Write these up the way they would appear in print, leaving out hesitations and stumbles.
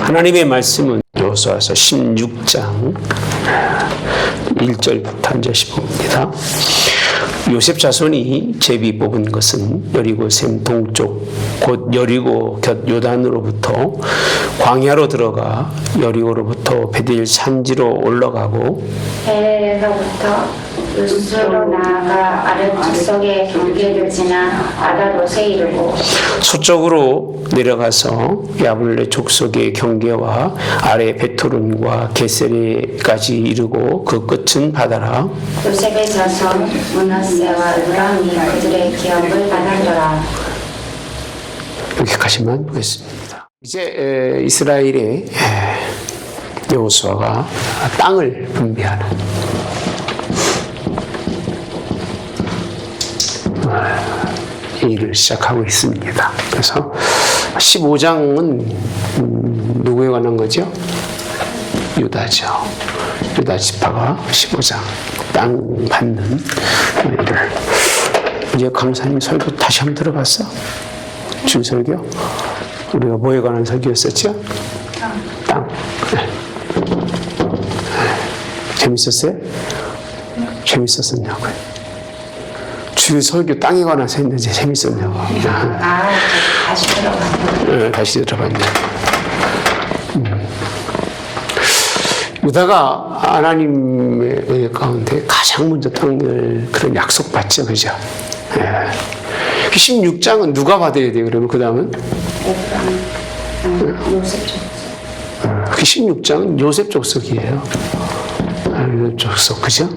하나님의 말씀은 여호수아서 16장 1절부터 이제 15입니다. 요셉 자손이 제비 뽑은 것은 여리고샘 동쪽 곧 여리고 곁 요단으로부터 광야로 들어가 여리고로부터 베델 산지로 올라가고 벨에서부터 루스로 나아가 아르츠속의 경계를 지나 아다롯에 이르고 서쪽으로 내려가서 야블레 족속의 경계와 아래 베토론과 게세레까지 이르고 그 끝은 바다라. 요셉의 자손 므낫세와 에브라임이 그들의 기업을 받았더라. 여기까지만 보겠습니다. 이제 이스라엘의 여호수아가 땅을 분배하는 일을 시작하고 있습니다. 그래서 15장은 누구에 관한 거죠? 유다죠. 유다 지파가 15장 땅 받는 일을. 이제 강사님 설교 다시 한번 들어봤어? 주설교? 우리가 뭐에 관한 설교였었죠? 땅. 네. 재밌었어요? 재밌었었냐고요? 주 설교 땅에 관해서 했는데 재밌었냐고. 다시 들어봤네. 네, 다시 들어봤네. 유다가 하나님의 은혜 가운데 가장 먼저 땅을 그런 약속받죠, 그죠? 네. 16장은 누가 받아야 돼요, 그러면 그 다음은? 요셉 족속. 16장은 요셉 족속이에요. 요셉 족속, 그죠?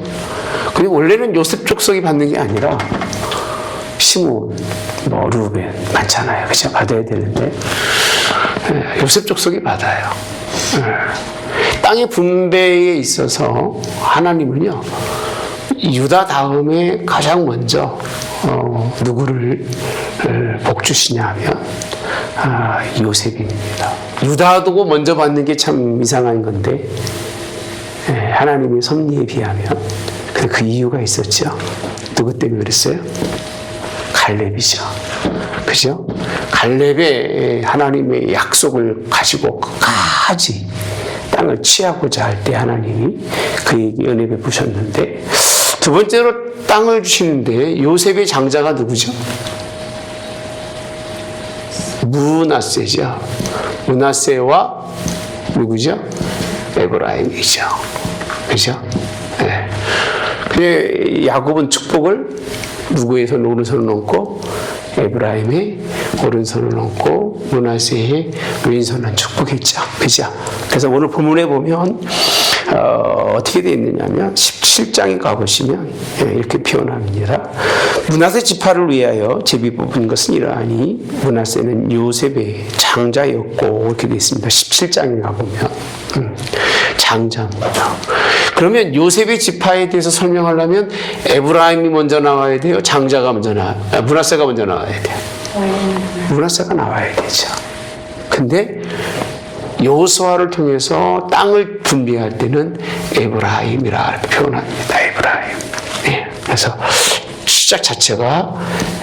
그리고 원래는 요셉 족속이 받는 게 아니라 시몬, 루벤 많잖아요, 그죠? 받아야 되는데 요셉 족속이 받아요. 땅의 분배에 있어서 하나님은요, 유다 다음에 가장 먼저 누구를 복 주시냐 하면 요셉입니다. 유다도 먼저 받는 게 참 이상한 건데 하나님의 섭리에 비하면 그 이유가 있었죠. 누구 때문에 그랬어요? 갈렙이죠. 그죠? 갈렙의 하나님의 약속을 가지고 끝까지 땅을 취하고자 할 때 하나님이 그에게 은혜 베푸셨는데, 두 번째로 땅을 주시는데 요셉의 장자가 누구죠? 므낫세죠. 므낫세와 누구죠? 에브라임이죠. 그죠? 네. 근데 야곱은 축복을 누구의 손 오른손을 얹고 에브라임의 오른손을 얹고 므낫세의 왼손은 축복했죠. 그죠? 그래서 오늘 본문에 보면 어떻게 되어 있느냐면 17장에 가보시면 이렇게 표현합니다. 므낫세 지파를 위하여 제비 뽑은 것은 이러하니 므낫세는 요셉의 장자였고, 이렇게 되어 있습니다. 17장에 가보면 장자입니다. 그러면 요셉의 지파에 대해서 설명하려면 에브라임이 먼저 나와야 돼요? 장자가 먼저 므낫세가 먼저 나와야 돼요? 므낫세가 나와야 되죠. 근데 여호수아를 통해서 땅을 분배할 때는 에브라임이라 표현합니다. 에브라임. 네. 그래서 시작 자체가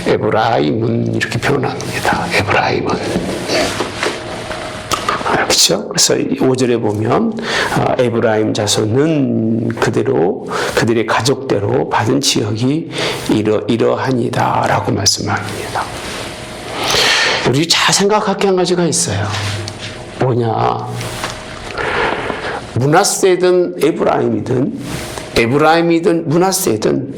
에브라임은 이렇게 표현합니다. 에브라임은. 그렇죠? 그래서 5절에 보면 에브라임 자손은 그대로 그들의 가족대로 받은 지역이 이러하니다 라고 말씀합니다. 우리 잘 생각할 게 한 가지가 있어요. 뭐냐? 므낫세든 에브라임이든 므낫세든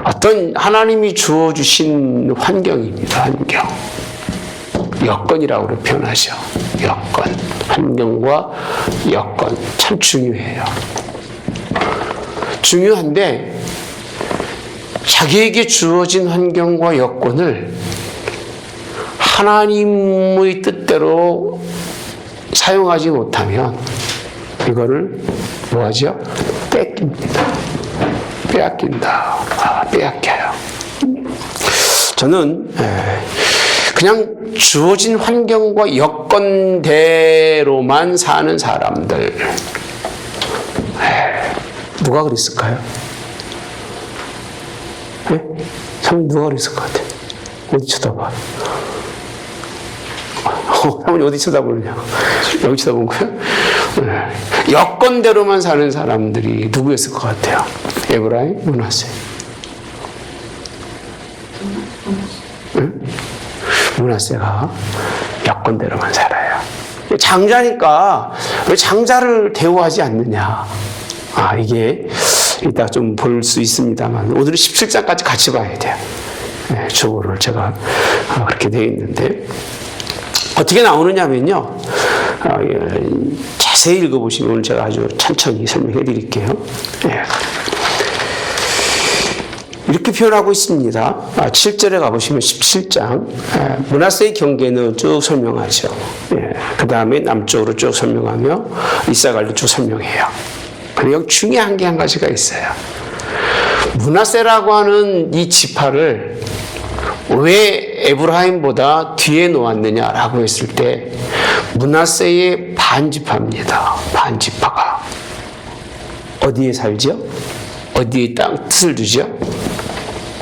어떤 하나님이 주어주신 환경입니다. 환경. 여건이라고 표현하죠. 여건. 환경과 여건. 참 중요해요. 중요한데 자기에게 주어진 환경과 여건을 하나님의 뜻대로 사용하지 못하면 이거를 뭐하죠? 뺏깁니다. 빼앗긴다. 빼앗겨요. 저는 그냥 주어진 환경과 여건대로만 사는 사람들, 누가 그랬을까요? 네? 누가 그랬을 것 같아요? 어디 쳐다봐. 사모님 어디 쳐다보느냐? 여기 쳐다본 거야? 네. 여건대로만 사는 사람들이 누구였을 것 같아요? 에브라임, 므낫세. 응? 므낫세가 여건대로만 살아요. 장자니까 왜 장자를 대우하지 않느냐? 이게 이따 좀 볼 수 있습니다만 오늘은 17장까지 같이 봐야 돼요. 네, 주보를 제가 그렇게 되어 있는데 어떻게 나오느냐면요. 자세히 읽어보시면 오늘 제가 아주 천천히 설명해 드릴게요. 네. 이렇게 표현하고 있습니다. 7절에 가보시면 17장 므낫세의 경계는 쭉 설명하죠. 그 다음에 남쪽으로 쭉 설명하며 이사갈도 쭉 설명해요. 그리고 중요한 게 한 가지가 있어요. 므낫세라고 하는 이 지파를 왜 에브라임보다 뒤에 놓았느냐라고 했을 때 므낫세의 반지파입니다. 반지파가 어디에 살죠? 어디에 땅 뜻을 두죠?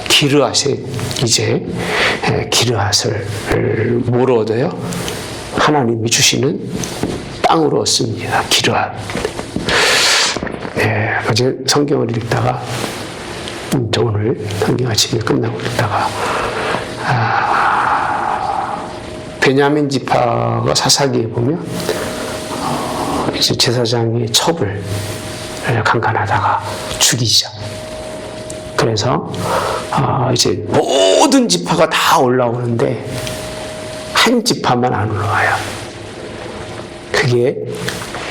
기르앗에 이제 기르앗을 뭐로 얻어요? 하나님이 주시는 땅으로 얻습니다. 기르앗. 어제 성경을 읽다가 오늘 성경 아침에 끝나고 읽다가 베냐민 지파가 사사기에 보면 이제 제사장의 첩을 강간하다가 죽이죠. 그래서 이제 모든 지파가 다 올라오는데 한 지파만 안 올라와요. 그게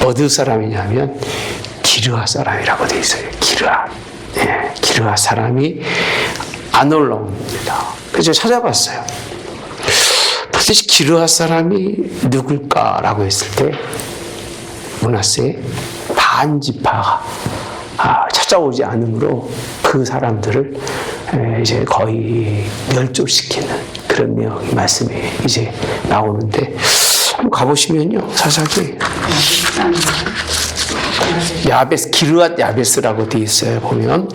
어느 사람이냐면 기르앗 사람이라고 돼 있어요. 기르앗. 기르앗 사람이 안 올라옵니다. 그래서 찾아봤어요. 도대체 기르앗 사람이 누굴까라고 했을 때 므낫세 반지파가 찾아오지 않으므로 그 사람들을 이제 거의 멸종시키는 그런 내용이 말씀이 이제 나오는데 한번 가보시면요. 사사기 야베스, 기르앗 야베스라고 되어 있어요. 보면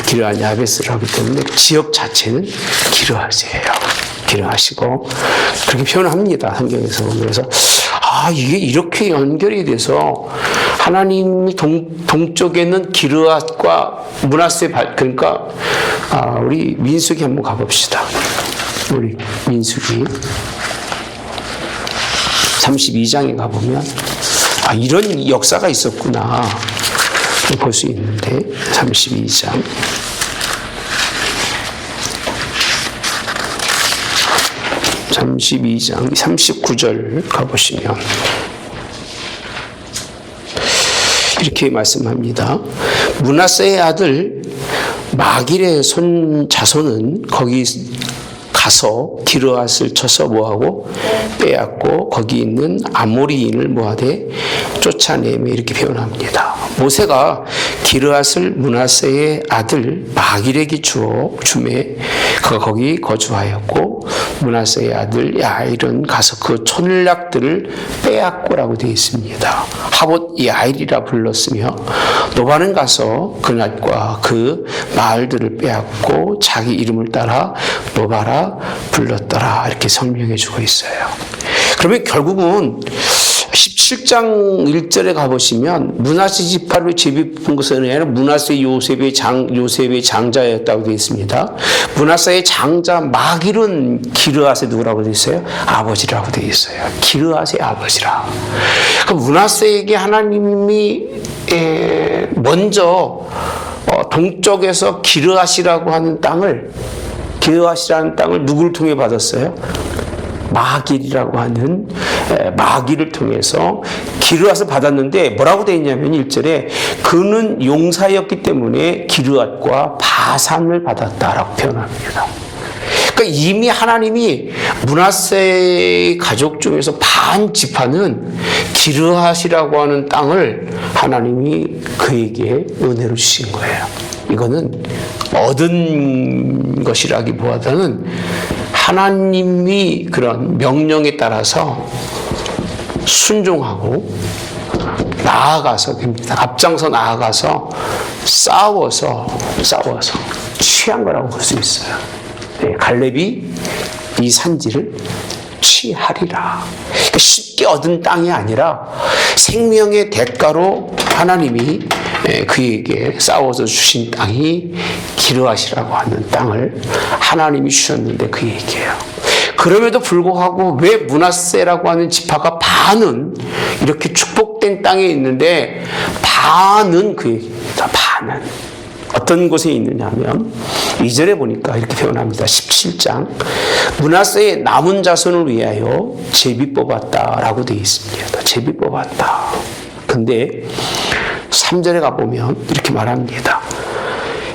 기르앗 야베스라고 하기 때문에 지역 자체는 기르앗이에요. 기르앗이고 그렇게 표현합니다. 성경에서. 그래서 이게 이렇게 연결이 돼서 하나님이 동쪽에는 기르앗과 므낫세 그러니까 우리 민수기 한번 가봅시다. 우리 민수기 32장에 가보면 이런 역사가 있었구나 볼 수 있는데 32장 39절 가보시면 이렇게 말씀합니다. 므낫세의 아들 마길의 자손은 거기 가서 기르앗을 쳐서 뭐하고 빼앗고 거기 있는 아모리인을 뭐하되 쫓아내며 이렇게 표현합니다. 모세가 기르앗을 므낫세의 아들 마길에게 주매 그가 거기 거주하였고 므낫세의 아들 야일은 가서 그 촌락들을 빼앗고라고 되어 있습니다. 하봇 야일이라 불렀으며 노바는 가서 그날과 그 마을들을 빼앗고 자기 이름을 따라 노바라 불렀더라 이렇게 설명해 주고 있어요. 그러면 결국은 17장 1절에 가보시면 므낫세 지파를 제비뽑은 것은 아니라 므낫세 요셉의 장자였다고 되어 있습니다. 므낫세의 장자 마길은 기르앗의 누구라고 되어 있어요? 아버지라고 되어 있어요. 기르앗의 아버지라. 므낫세에게 하나님이 먼저 동쪽에서 기르앗이라고 하는 기르앗이라는 땅을 누구를 통해 받았어요? 마길이라고 하는 마길을 통해서 기르앗을 받았는데 뭐라고 되어 있냐면 1절에 그는 용사였기 때문에 기르앗과 바산을 받았다라고 표현합니다. 그러니까 이미 하나님이 므낫세 가족 중에서 반 지파는 기르앗이라고 하는 땅을 하나님이 그에게 은혜로 주신 거예요. 이거는 얻은 것이라기보다는 하나님이 그런 명령에 따라서 순종하고 나아가서 앞장서 나아가서 싸워서 취한 거라고 볼 수 있어요. 갈렙이 이 산지를 취하리라. 그러니까 쉽게 얻은 땅이 아니라 생명의 대가로 하나님이 그에게 싸워서 주신 땅이 기르앗이라고 하는 땅을 하나님이 주셨는데 그 얘기예요. 그럼에도 불구하고 왜 므낫세라고 하는 지파가 반은 이렇게 축복된 땅에 있는데 반은 그 얘기입니다. 반은. 어떤 곳에 있느냐 하면 2절에 보니까 이렇게 표현합니다. 17장 므낫세의 남은 자손을 위하여 제비 뽑았다라고 되어 있습니다. 제비 뽑았다. 근데 3절에 가보면 이렇게 말합니다.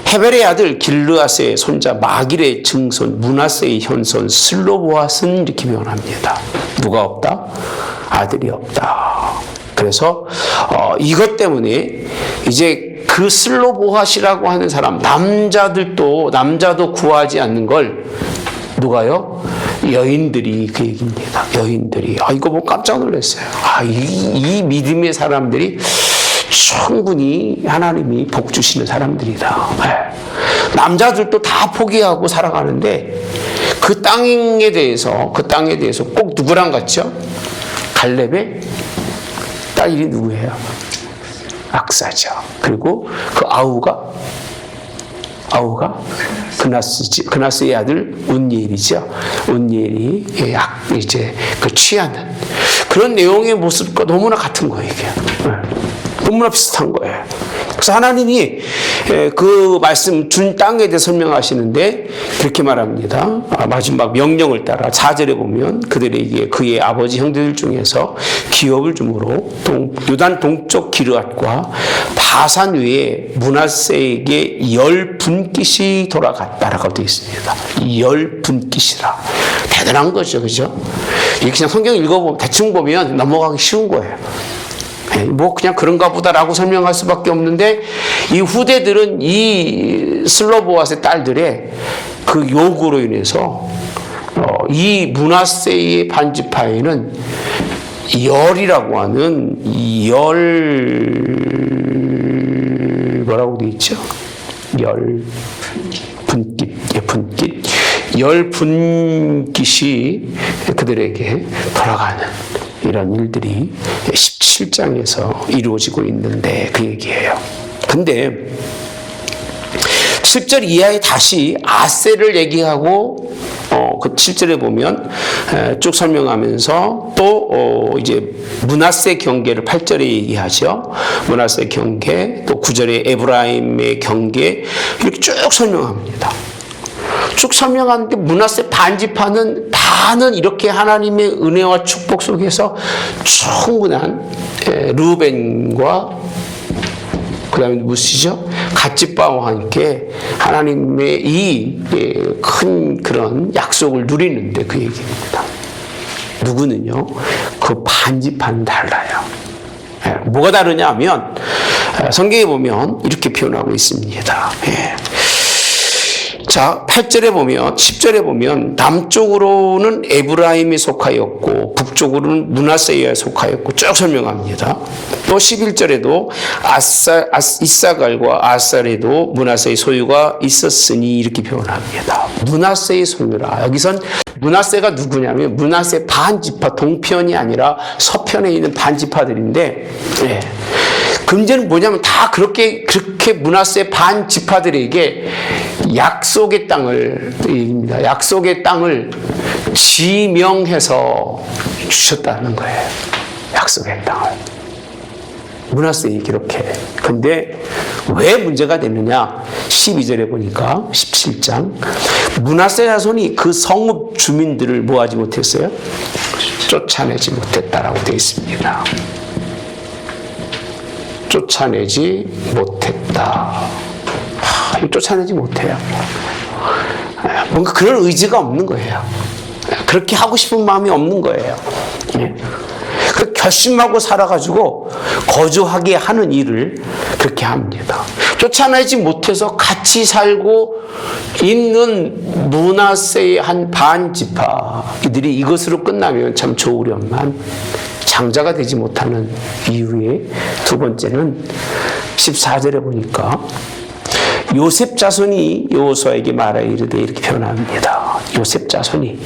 헤벨의 아들 길르앗의 손자 마길의 증손 므낫세의 현손 슬로보앗은 이렇게 표현합니다. 누가 없다? 아들이 없다. 그래서 이것 때문에 이제 그 슬로보앗이라고 하는 사람 남자도 구하지 않는 걸 누가요? 여인들이 그 얘기입니다. 여인들이 이거 보고 깜짝 놀랐어요. 이 믿음의 사람들이 충분히 하나님이 복 주시는 사람들이다. 남자들도 다 포기하고 살아가는데 그 땅에 대해서 꼭 누구랑 같죠? 갈렙의 딸 이름이 누구예요? 악사죠. 그리고 그 아우가 그나스의 아들 운니엘이죠. 운니엘이 이제 그 취하는 그런 내용의 모습과 너무나 같은 거예요. 이게 너무나 비슷한 거예요. 그래서 하나님이 그 말씀 준 땅에 대해 설명하시는데 그렇게 말합니다. 마지막 명령을 따라 4절에 보면 그들에게 그의 아버지 형제들 중에서 기업을 주므로 요단 동쪽 기르앗과 바산 위에 므낫세에게 10분깃이 돌아갔다라고 되어 있습니다. 10분깃이라 대단한 거죠, 그죠? 이렇게 그냥 성경 읽어보면 대충 보면 넘어가기 쉬운 거예요. 뭐 그냥 그런가 보다라고 설명할 수밖에 없는데 이 후대들은 이 슬로보앗의 딸들의 그 요구로 인해서 이 므낫세의 반지파에는 열이라고 하는 뭐라고 되어 있죠? 열 분깃이 그들에게 돌아가는 이런 일들이 17장에서 이루어지고 있는데 그 얘기예요. 근데 10절 이하에 다시 아셀을 얘기하고 그 7절에 보면 쭉 설명하면서 또 이제 므낫세 경계를 8절에 얘기하죠. 므낫세 경계 또 9절에 에브라임의 경계 이렇게 쭉 설명합니다. 쭉 설명하는데 므낫세 반지파는 다는 이렇게 하나님의 은혜와 축복 속에서 충분한 르우벤과 그 다음에 무엇이죠? 갓집바와 함께 하나님의 이 큰 그런 약속을 누리는데 그 얘기입니다. 누구는요? 그 반지파는 달라요. 뭐가 다르냐 하면 성경에 보면 이렇게 표현하고 있습니다. 자, 8절에 보면, 10절에 보면 남쪽으로는 에브라임에 속하였고 북쪽으로는 므낫세에 속하였고 쭉 설명합니다. 또 11절에도 이사갈과 아살에도 므낫세의 소유가 있었으니 이렇게 표현합니다. 므낫세의 소유라. 여기선 므낫세가 누구냐면 므낫세 반지파 동편이 아니라 서편에 있는 반지파들인데 그 문제는 뭐냐면 다 그렇게 므낫세 반지파들에게 약속의 땅을 얘기합니다. 약속의 땅을 지명해서 주셨다는 거예요. 약속의 땅을. 므낫세에게 이렇게. 근데 왜 문제가 됐느냐? 12절에 보니까 17장 므낫세 자손이 그 성읍 주민들을 뭐하지 못했어요? 쫓아내지 못했다라고 되어 있습니다. 쫓아내지 못했다. 쫓아내지 못해요. 뭔가 그런 의지가 없는 거예요. 그렇게 하고 싶은 마음이 없는 거예요. 그 결심하고 살아가지고 거주하게 하는 일을 그렇게 합니다. 쫓아내지 못해서 같이 살고 있는 므낫세의 한 반지파 이들이 이것으로 끝나면 참 좋으련만 장자가 되지 못하는 이유의 두 번째는 14절에 보니까 요셉 자손이 여호수아에게 말하여 이르되 이렇게 표현합니다. 요셉 자손이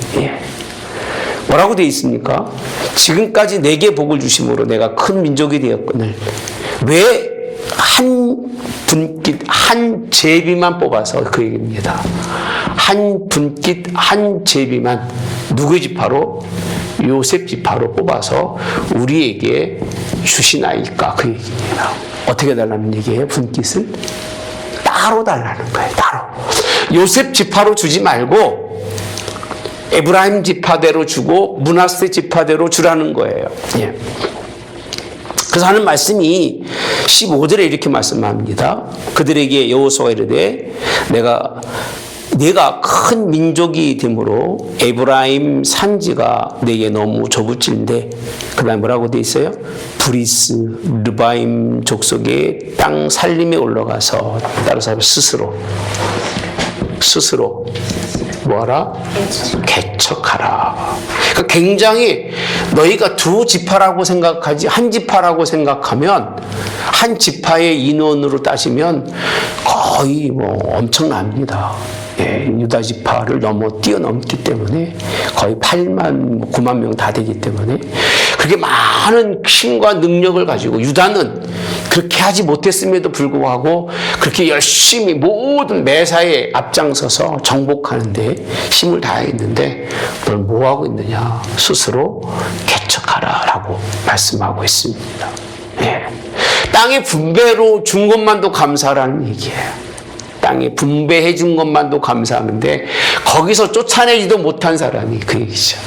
뭐라고 되어 있습니까? 지금까지 내게 복을 주심으로 내가 큰 민족이 되었거늘 왜 한 분깃 한 제비만 뽑아서 그 얘기입니다. 한 분깃 한 제비만 누구의 지파로? 요셉 지파로 뽑아서 우리에게 주시나이까 그 얘기입니다. 어떻게 달라는 얘기예요? 분깃을 따로 달라는 거예요. 따로. 요셉 지파로 주지 말고 에브라임 지파대로 주고 므낫세 지파대로 주라는 거예요. 예. 그래서 하는 말씀이 15절에 이렇게 말씀합니다. 그들에게 여호수아가 이르되 내가 큰 민족이 되므로 에브라임 산지가 내게 너무 좁을진데 그 다음에 뭐라고 돼 있어요? 브리스 르바임 족속의 땅 살림에 올라가서 따라서 스스로 뭐하라? 개척하라. 그러니까 굉장히 너희가 두 지파라고 생각하지 한 지파라고 생각하면 한 지파의 인원으로 따지면 거의 뭐 엄청납니다. 예, 유다 지파를 뛰어넘기 때문에 거의 8만, 9만 명 다 되기 때문에 그렇게 많은 힘과 능력을 가지고 유다는 그렇게 하지 못했음에도 불구하고 그렇게 열심히 모든 매사에 앞장서서 정복하는데 힘을 다했는데 넌 뭐하고 있느냐? 스스로 개척하라 라고 말씀하고 있습니다. 예. 땅의 분배로 준 것만도 감사라는 얘기예요. 땅에 분배해 준 것만도 감사하는데 거기서 쫓아내지도 못한 사람이 그 얘기죠.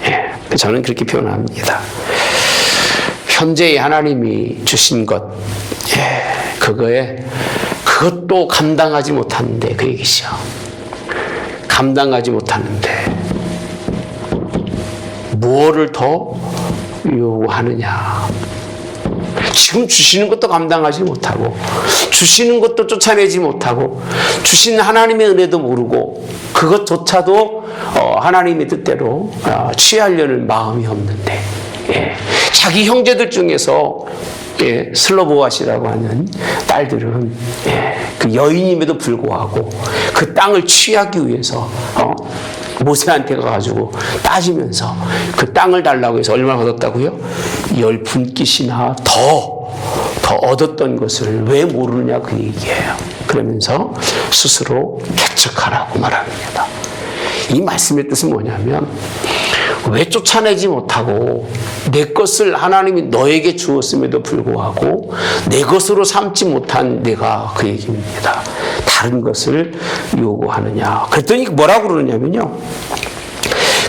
예, 저는 그렇게 표현합니다. 현재의 하나님이 주신 것, 예, 그것도 감당하지 못하는데 그 얘기죠. 감당하지 못하는데 무엇을 더 요구하느냐? 지금 주시는 것도 감당하지 못하고 주시는 것도 쫓아내지 못하고 주신 하나님의 은혜도 모르고 그것조차도 하나님의 뜻대로 취하려는 마음이 없는데 예. 자기 형제들 중에서 예, 슬로보아시라고 하는 딸들은 예, 그 여인임에도 불구하고 그 땅을 취하기 위해서 모세한테 가가지고 따지면서 그 땅을 달라고 해서 얼마나 얻었다고요? 10분깃이나 더 얻었던 것을 왜 모르느냐 그 얘기예요. 그러면서 스스로 개척하라고 말합니다. 이 말씀의 뜻은 뭐냐면 왜 쫓아내지 못하고 내 것을 하나님이 너에게 주었음에도 불구하고 내 것으로 삼지 못한 내가 그 얘기입니다. 다른 것을 요구하느냐. 그랬더니 뭐라고 그러느냐면요.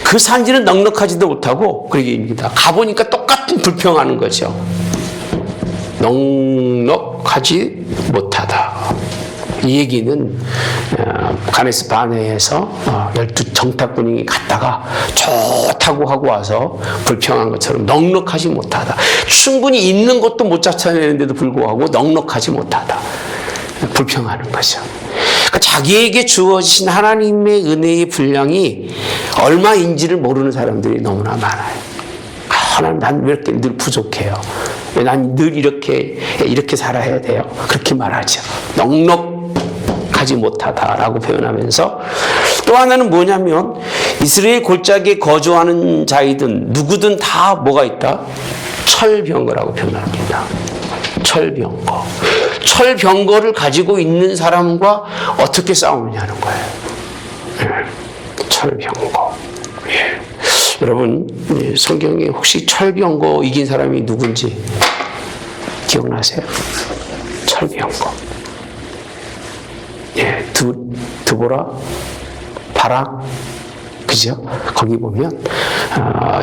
그 산지는 넉넉하지도 못하고 그 얘기입니다. 가보니까 똑같은 불평하는 거죠. 넉넉하지 못하다. 이 얘기는 가네스 바네에서 12 정탐꾼이 갔다가 좋다고 하고 와서 불평한 것처럼 넉넉하지 못하다. 충분히 있는 것도 못 찾아내는데도 불구하고 넉넉하지 못하다. 불평하는 거죠. 그러니까 자기에게 주어진 하나님의 은혜의 분량이 얼마인지를 모르는 사람들이 너무나 많아요. 하나님, 난 왜 이렇게 늘 부족해요? 난 늘 이렇게 살아야 돼요? 그렇게 말하죠. 넉넉하지 못하다라고 표현하면서 또 하나는 뭐냐면 이스라엘 골짜기에 거주하는 자이든 누구든 다 뭐가 있다? 철병거라고 표현합니다. 철병거. 철병거를 가지고 있는 사람과 어떻게 싸우느냐는 거예요. 철병거. 예. 여러분, 성경에 혹시 철병거 이긴 사람이 누군지 기억나세요? 철병거. 예, 드보라, 바락, 그죠? 거기 보면,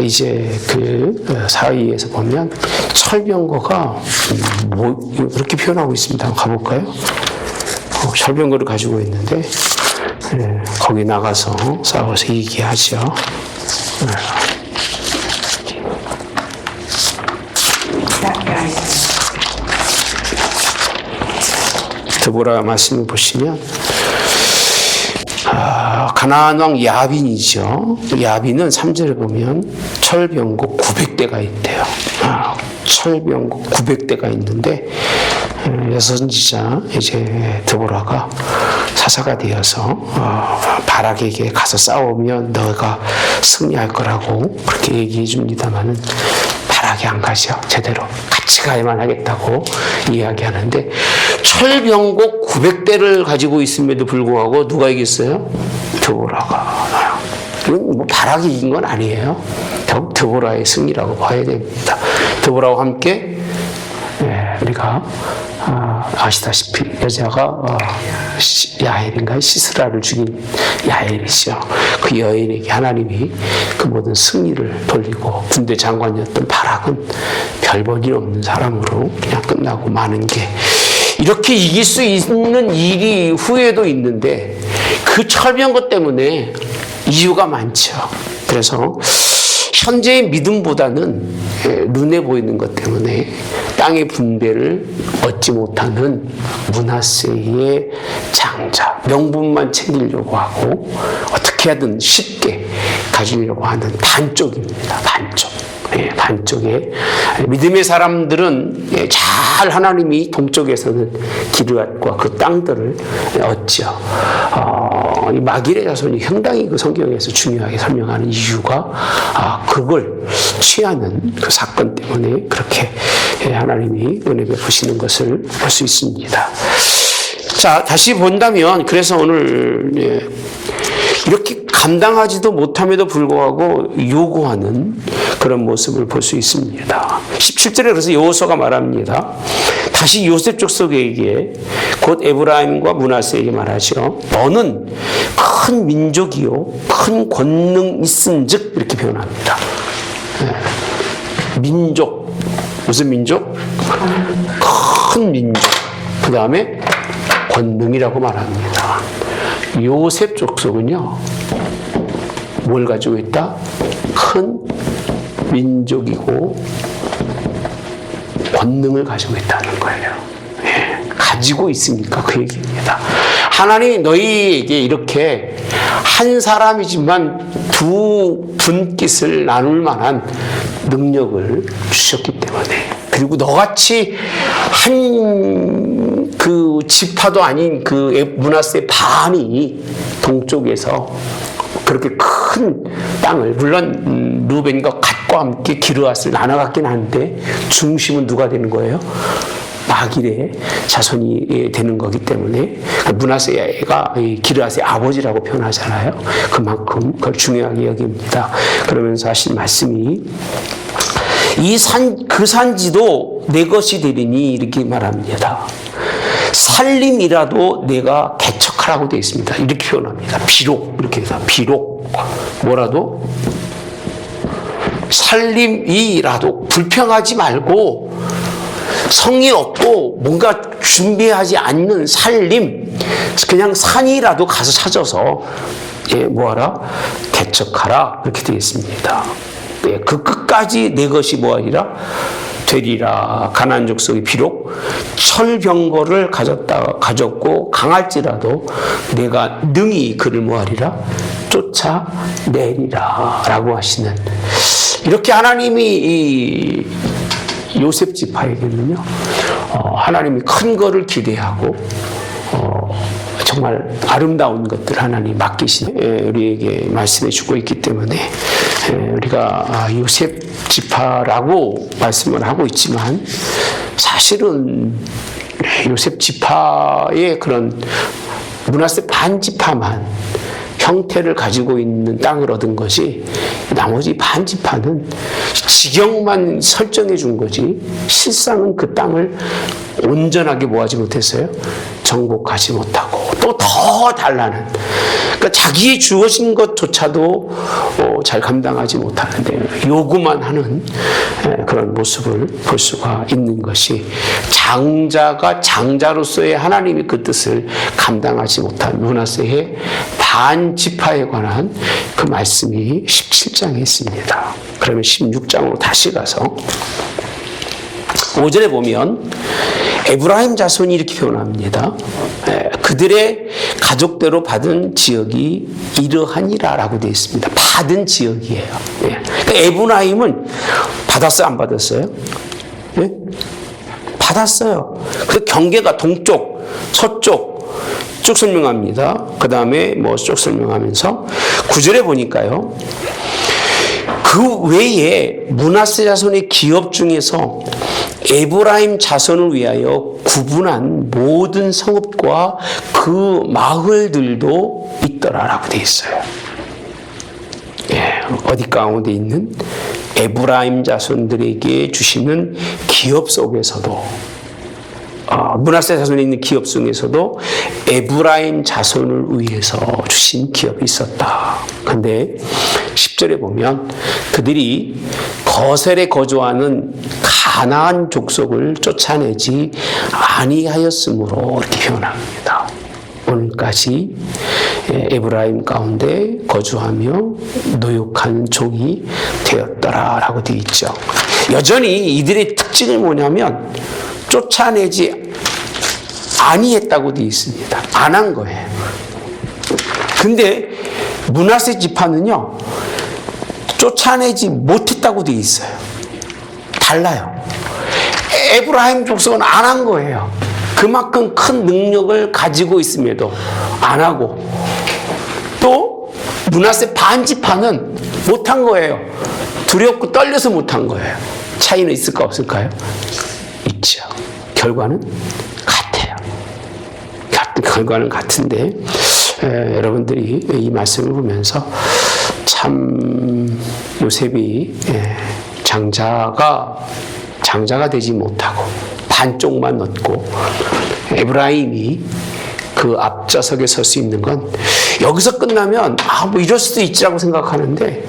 이제 그 사이에서 보면 철병거가 이렇게 표현하고 있습니다. 한번 가볼까요? 철병거를 가지고 있는데, 예, 거기 나가서 싸워서 얘기하죠. 드보라 말씀을 보시면 가나안 왕 야빈이죠. 야빈은 3절에 보면 철병거 900대가 있대요. 철병거 900대가 있는데 여선지자 이제 드보라가 사사가 되어서 바락에게 가서 싸우면 너가 승리할 거라고 그렇게 얘기해 줍니다만은 바락이 안 가죠. 제대로 같이 가야만 하겠다고 이야기하는데 철병곡 900대를 가지고 있음에도 불구하고 누가 이겼어요? 드보라가. 이건 뭐 바락이 이긴 건 아니에요. 결국 드보라의 승리라고 봐야 됩니다. 드보라와 함께 우리가 아시다시피 여자가 야엘인가 시스라를 죽인 야엘이죠. 그 여인에게 하나님이 그 모든 승리를 돌리고 군대 장관이었던 바락은 별 볼 일 없는 사람으로 그냥 끝나고 마는 게 이렇게 이길 수 있는 일이 후에도 있는데 그 철병거 때문에 이유가 많죠. 그래서 현재의 믿음보다는 눈에 보이는 것 때문에 땅의 분배를 얻지 못하는 므낫세의 장자, 명분만 챙기려고 하고 어떻게 하든 쉽게 가지려고 하는 반쪽입니다. 반쪽. 반쪽에 믿음의 사람들은 잘 하나님이 동쪽에서는 기르앗과 그 땅들을 얻죠. 이 마길의 자손이 상당히 그 성경에서 중요하게 설명하는 이유가 그걸 취하는 그 사건 때문에 그렇게 하나님이 은혜 베푸시는 것을 볼 수 있습니다. 자, 다시 본다면 그래서 오늘 이렇게 감당하지도 못함에도 불구하고 요구하는 그런 모습을 볼 수 있습니다. 17절에 그래서 여호수아가 말합니다. 다시 요셉 족속에게 곧 에브라임과 므낫세에게 말하죠. 너는 큰 민족이요 큰 권능 있은즉 이렇게 표현합니다. 민족, 무슨 민족? 큰 민족. 그 다음에 권능이라고 말합니다. 요셉 족속은요 뭘 가지고 있다? 큰 민족이고 권능을 가지고 있다는 거예요. 가지고 있으니까 그 얘기입니다. 하나님이 너희에게 이렇게 한 사람이지만 두 분깃을 나눌 만한 능력을 주셨기 때문에 그리고 너같이 한 그 지파도 아닌 그 므낫세 반이 동쪽에서 그렇게 큰 땅을 물론 루벤과 갓과 함께 기르앗을 나눠 갖긴 하는데 중심은 누가 되는 거예요? 마길의 자손이 되는 거기 때문에 므낫세가 기르앗의 아버지라고 표현하잖아요. 그만큼 그걸 중요하게 여깁니다. 그러면서 하신 말씀이 그 산지도 내 것이 되리니 이렇게 말합니다. 살림이라도 내가 개척하라고 되어 있습니다. 이렇게 표현합니다. 비록 이렇게 해서 비록 뭐라도 살림이라도 불평하지 말고 성의 없고 뭔가 준비하지 않는 살림 그냥 산이라도 가서 찾아서 뭐하라? 개척하라 이렇게 되어 있습니다. 그 끝까지 내 것이 뭐하리라? 되리라. 가나안 족속이 비록 철병거를 가졌고 강할지라도 내가 능히 그를 뭐하리라? 쫓아내리라 라고 하시는 이렇게 하나님이 이 요셉 지파에게는요 하나님이 큰 거를 기대하고 정말 아름다운 것들 하나님 맡기신 우리에게 말씀해 주고 있기 때문에 우리가 요셉 지파라고 말씀을 하고 있지만 사실은 요셉 지파의 그런 므낫세 반 지파만 형태를 가지고 있는 땅을 얻은 것이 나머지 반 지파는 지경만 설정해 준 거지 실상은 그 땅을 온전하게 뭐하지 못했어요? 정복하지 못하고 또 더 달라는 그러니까 자기의 주어진 것조차도 잘 감당하지 못하는데 요구만 하는 그런 모습을 볼 수가 있는 것이 장자가 장자로서의 하나님이 그 뜻을 감당하지 못한 므낫세의 반지파에 관한 그 말씀이 17장에 있습니다. 그러면 16장으로 다시 가서 5절에 보면 에브라임 자손이 이렇게 표현합니다. 그들의 가족대로 받은 지역이 이러하니라 라고 되어 있습니다. 받은 지역이에요. 그러니까 에브라임은 받았어요? 안 받았어요? 받았어요. 그 경계가 동쪽, 서쪽, 쭉 설명합니다. 그 다음에 뭐 쭉 설명하면서 9절에 보니까요. 그 외에 므낫세 자손의 기업 중에서 에브라임 자손을 위하여 구분한 모든 성읍과 그 마을들도 있더라라고 되어 있어요. 예, 어디 가운데 있는 에브라임 자손들에게 주시는 기업 속에서도 므낫세 자손에 있는 기업 중에서도 에브라임 자손을 위해서 주신 기업이 있었다. 근데 10절에 보면 그들이 거셀에 거주하는 가나안 족속을 쫓아내지 아니하였으므로 이렇게 표현합니다. 오늘까지 에브라임 가운데 거주하며 노역한 종이 되었더라라고 되어 있죠. 여전히 이들의 특징이 뭐냐면 쫓아내지 아니했다고 되어 있습니다. 안 한 거예요. 근데 므낫세 지파는요, 쫓아내지 못했다고 되어 있어요. 달라요. 에브라임 족속은 안 한 거예요. 그만큼 큰 능력을 가지고 있음에도 안 하고, 또 므낫세 반지파는 못한 거예요. 두렵고 떨려서 못한 거예요. 차이는 있을까 없을까요? 있죠. 결과는 같아요. 결과는 같은데 여러분들이 이 말씀을 보면서 참 요셉이 장자가 되지 못하고 반쪽만 얻고 에브라임이 그 앞좌석에 설 수 있는 건 여기서 끝나면 뭐 이럴 수도 있지라고 생각하는데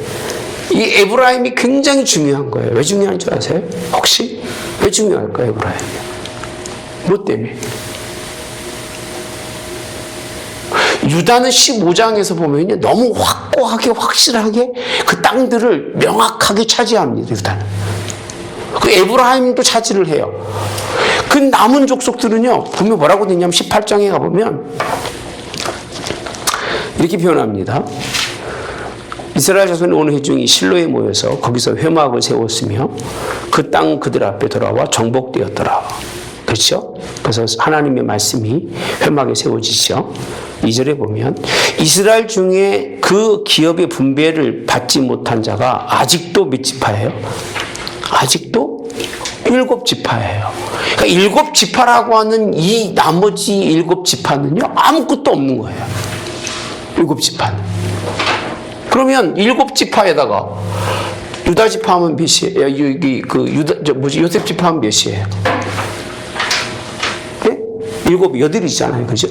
이 에브라임이 굉장히 중요한 거예요. 왜 중요한 줄 아세요? 혹시 왜 중요할까요, 에브라임이? 뭐 때문에? 유다는 15장에서 보면요, 너무 확고하게 확실하게 그 땅들을 명확하게 차지합니다. 유다는. 그 에브라임도 차지를 해요. 그 남은 족속들은요, 보면 뭐라고 되냐면 18장에 가보면 이렇게 표현합니다. 이스라엘 자손의 온 회중이 실로에 모여서 거기서 회막을 세웠으며 그 땅 그들 앞에 돌아와 정복되었더라. 그렇죠? 그래서 하나님의 말씀이 회막에 세워지죠. 2절에 보면 이스라엘 중에 그 기업의 분배를 받지 못한 자가 아직도 몇 지파예요? 아직도 7지파예요. 그러니까 7지파라고 하는 이 나머지 7지파는요, 아무것도 없는 거예요. 7지파는. 그러면 7지파에다가 유다 지파하면 몇이에요? 여기 요셉 지파하면 몇이에요? 네? 8이잖아요. 그죠?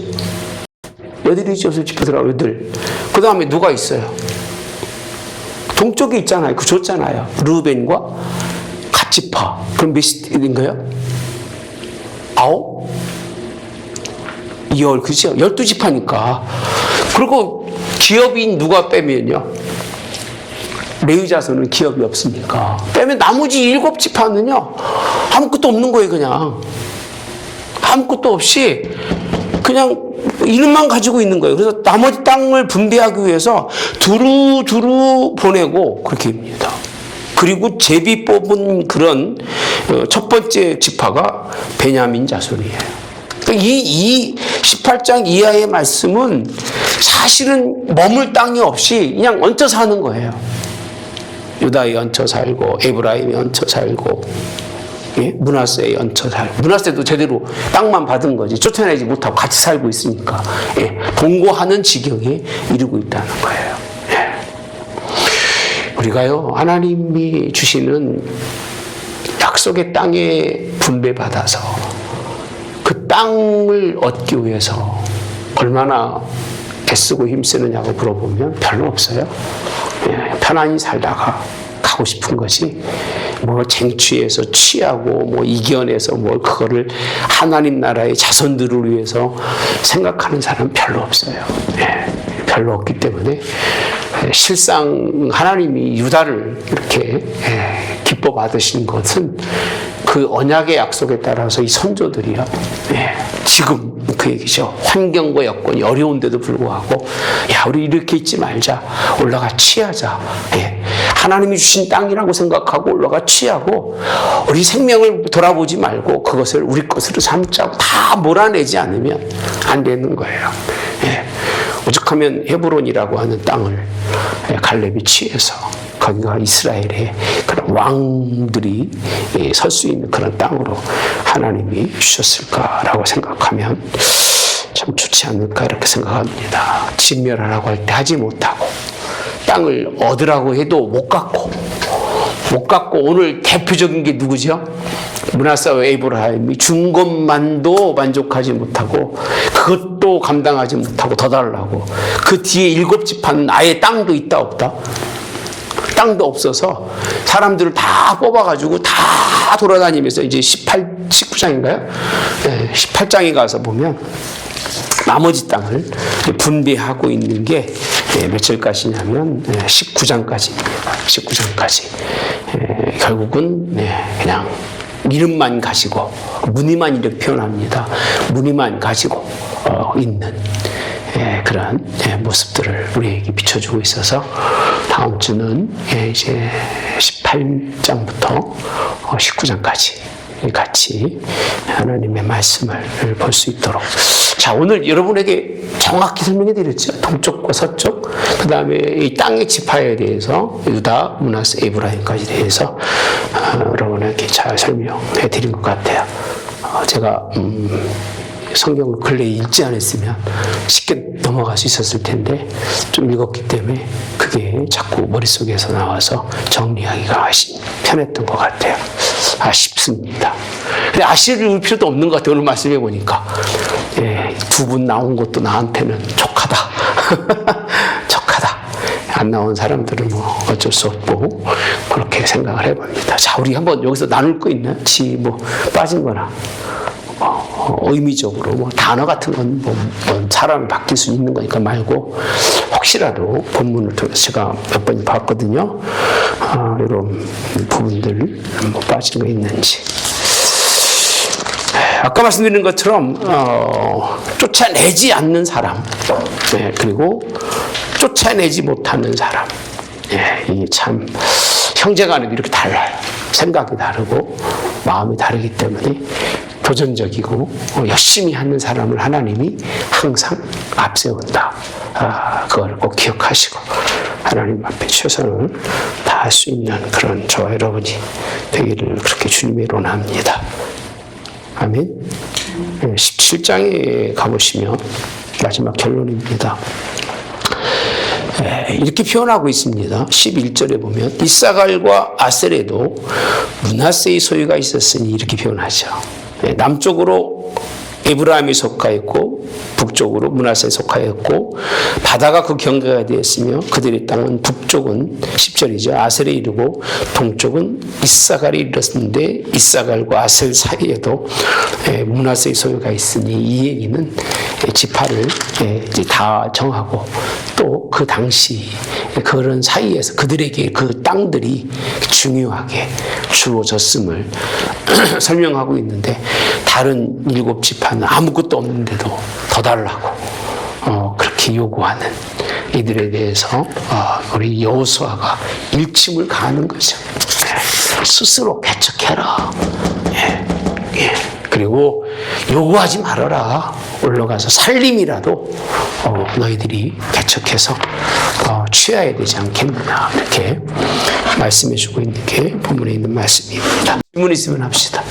8이죠. 요셉 지파 들어가 8. 그 다음에 누가 있어요? 동쪽에 있잖아요. 그 줬잖아요. 르우벤과 갓지파. 그럼 몇인가요? 9? 2월, 그죠? 12지파니까. 그리고 기업인 누가 빼면요? 레위 자손은 기업이 없으니까. 빼면 나머지 7지파는요, 아무것도 없는 거예요, 그냥. 아무것도 없이 그냥 이름만 가지고 있는 거예요. 그래서 나머지 땅을 분배하기 위해서 두루두루 보내고 그렇게 합니다. 그리고 제비 뽑은 그런 첫 번째 지파가 베냐민 자손이에요. 이 18장 이하의 말씀은 사실은 머물 땅이 없이 그냥 얹혀 사는 거예요. 유다에 얹혀 살고 에브라임에 얹혀 살고 므낫세에 얹혀 살고, 므낫세도 제대로 땅만 받은 거지 쫓아내지 못하고 같이 살고 있으니까 동거하는 지경에 이르고 있다는 거예요. 우리가요, 하나님이 주시는 약속의 땅에 분배받아서 그 땅을 얻기 위해서 얼마나 애쓰고 힘쓰느냐고 물어보면 별로 없어요. 편안히 살다가 가고 싶은 것이 뭐 쟁취해서 취하고 뭐 이겨내서 뭐 그거를 하나님 나라의 자손들을 위해서 생각하는 사람은 별로 없어요. 별로 없기 때문에 실상 하나님이 유다를 이렇게 기뻐 받으신 것은 그 언약의 약속에 따라서 이 선조들이요, 지금 그 얘기죠. 환경과 여건이 어려운데도 불구하고, 야, 우리 이렇게 있지 말자. 올라가 취하자. 하나님이 주신 땅이라고 생각하고 올라가 취하고, 우리 생명을 돌아보지 말고 그것을 우리 것으로 삼자고 다 몰아내지 않으면 안 되는 거예요. 오죽하면 헤브론이라고 하는 땅을 갈렙이 취해서 거기가 이스라엘의 그런 왕들이 설 수 있는 그런 땅으로 하나님이 주셨을까라고 생각하면 참 좋지 않을까 이렇게 생각합니다. 진멸하라고 할 때 하지 못하고 땅을 얻으라고 해도 못 갖고 오늘 대표적인 게 누구죠? 므낫세와 에브라임이 준 것만도 만족하지 못하고 그것도 감당하지 못하고 더 달라고 그 뒤에 7지파는 아예 땅도 있다 없다? 땅도 없어서 사람들을 다 뽑아가지고 다 돌아다니면서 이제 19장인가요? 18장에 가서 보면 나머지 땅을 분배하고 있는 게 몇 절까지냐면 19장까지입니다. 19장까지. 결국은 그냥 이름만 가지고 무늬만 이렇게 표현합니다. 무늬만 가지고 있는 그런 모습들을 우리에게 비춰주고 있어서 다음 주는 이제 18장부터 19장까지 같이 하나님의 말씀을 볼 수 있도록. 자, 오늘 여러분에게 정확히 설명해 드렸죠. 동쪽과 서쪽, 그 다음에 이 땅의 지파에 대해서 유다, 므낫세, 에브라임까지 대해서 여러분에게 잘 설명해 드린 것 같아요. 제가 성경을 근래에 읽지 않았으면 쉽게 넘어갈 수 있었을 텐데 좀 읽었기 때문에 그게 자꾸 머릿속에서 나와서 정리하기가 편했던 것 같아요. 아쉽습니다. 근데 아쉬울 필요도 없는 것 같아요. 오늘 말씀해 보니까 두 분 나온 것도 나한테는 족하다. 족하다. 안 나온 사람들은 뭐 어쩔 수 없고 그렇게 생각을 해봅니다. 자, 우리 한번 여기서 나눌 거 있나? 뭐 빠진 거나 의미적으로 뭐 단어 같은 건 뭐 사람이 바뀔 수 있는 거니까 말고 혹시라도 본문을 통해서 제가 몇 번 봤거든요. 이런 부분들 뭐 빠진 거 있는지. 아까 말씀드린 것처럼 쫓아내지 않는 사람, 그리고 쫓아내지 못하는 사람, 이게 참 형제간에도 이렇게 달라요. 생각이 다르고 마음이 다르기 때문에 도전적이고 열심히 하는 사람을 하나님이 항상 앞세운다. 그걸 꼭 기억하시고 하나님 앞에 최선을 다할 수 있는 그런 저와 여러분이 되기를 그렇게 주님의 원합니다. 아멘. 17장에 가보시면 마지막 결론입니다. 이렇게 표현하고 있습니다. 11절에 보면 이사갈과 아셀에도 므낫세의 소유가 있었으니 이렇게 표현하죠. 남쪽으로 에브라임이 속하였고 북쪽으로 므낫세에 속하였고 바다가 그 경계가 되었으며 그들의 땅은 북쪽은 10절이죠. 아셀에 이르고 동쪽은 이사갈에 이르렀는데 이사갈과 아셀 사이에도 므낫세의 소유가 있으니 이 얘기는 지파를 이제 다 정하고 또 그 당시 그런 사이에서 그들에게 그 땅들이 중요하게 주어졌음을 설명하고 있는데 다른 7지파는 아무것도 없는데도 더 달라고 그렇게 요구하는 이들에 대해서 우리 여호수아가 일침을 가하는 거죠. 스스로 개척해라. 그리고 요구하지 말아라. 올라가서 살림이라도 너희들이 개척해서 취해야 되지 않겠느냐. 이렇게 말씀해 주고 있는 게 본문에 있는 말씀입니다. 질문 있으면 합시다.